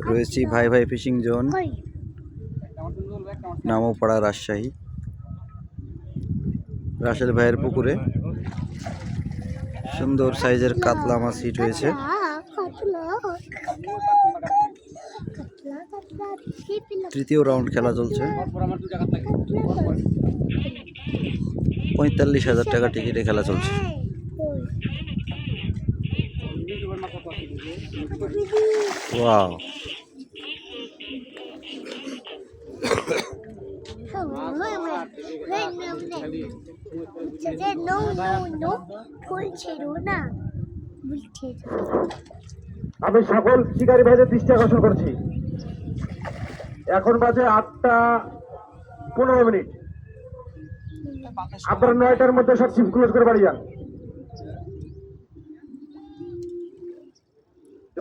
রয়েছি ভাই ভাই ফিশিং জোন, নামোপাড়া, রাজশাহী। রাসেল ভাইয়ের পুকুরে সুন্দর সাইজের কাতলা মাছ হিট হয়েছে। তৃতীয় রাউন্ড খেলা চলছে। 45,000 টাকা টিকিটে খেলা চলছে। ওয়াও, আমি সকল শিকারী ভাইদের দৃষ্টি আকর্ষণ করছি। এখন বাজে 8:15। আপনারা 9টার মধ্যে সব ছিপ ক্লোজ করে বাড়ি যান।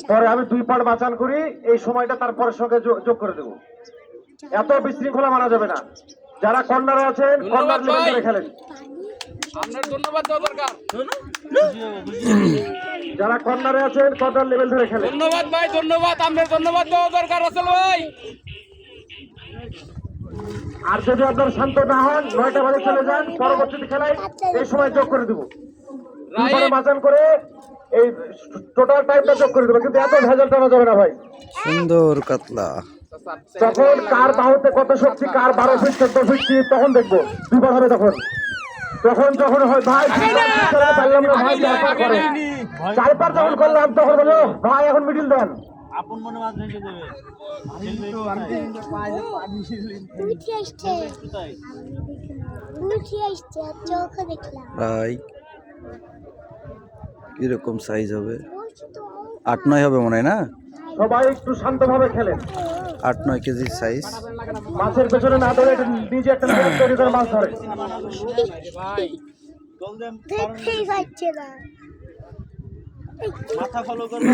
পরে আমি 2 পার্ট বাঁচান করি, এই সময়টা তারপরের সঙ্গে যোগ করে দেবো। এত বিশৃঙ্খলা মানা যাবে না। যারা কর্নারে আছেন কর্নার লেভেল ধরে খেলেন। যারা কর্নারে আছেন কর্নার লেভেল ধরে খেলেন। ধন্যবাদ ভাই, ধন্যবাদ। আপনার ধন্যবাদ দেওয়া দরকার রাসেল ভাই। আর যদি আপনার শান্ত না হন 9টা বাজে চলে যান, পরবর্তী খেলায় এই সময় যোগ করে দেবো। বাঁচান করে এই টোটাল টাইমটা যোগ করে দেবো, কিন্তু এত ভেজাল টানা যাবে না ভাই। সুন্দর কাতলা। তখন কার বাহুতে কত শক্তি, কার 12 ফিট 14 ফিট তখন দেখবো। দুবার হবে তখন যখন হয় ভাই পারলাম না ভাই, চারবার যখন করলাম তখন বলো ভাই এখন মিডিল দেন। আপন মনে মাছ ভেঙে দেবে। ভাই কিরকম সাইজ হবে? 8-9 হবে মনে হয় না? সবাই একটু শান্তভাবে খেলেন। 8-9 কেজি সাইজ। মাছের পেছনে না ধরে নিজে একটা তৈরি করে মাছ ধরে। মাথা ফলো করবে,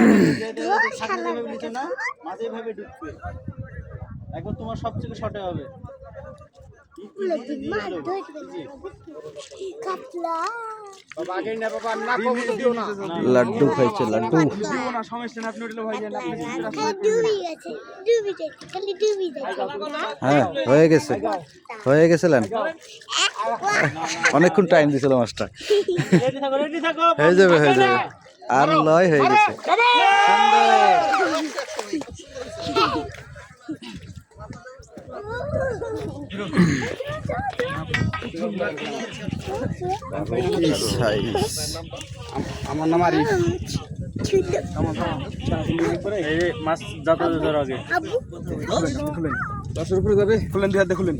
না মাঝে ভাবে ঢুকবে। একবার তোমার সবথেকে শর্টে হবে। লাড্ডু খাইছে, লাড্ডু। হ্যাঁ হয়ে গেছে, হয়ে গেছিলেন। অনেকক্ষণ টাইম দিছিল মাছটা। হয়ে যাবে, হয়ে যাবে। আর লয় হয়ে গেছে। আমার নাম আরিফ। মাছ যাতে আগে 10-এর উপরে যাবে। খুলেন, 2 হাত দিয়ে খুলেন।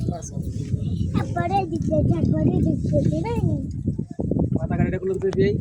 মাথা গাড়িটা খুলে দিই।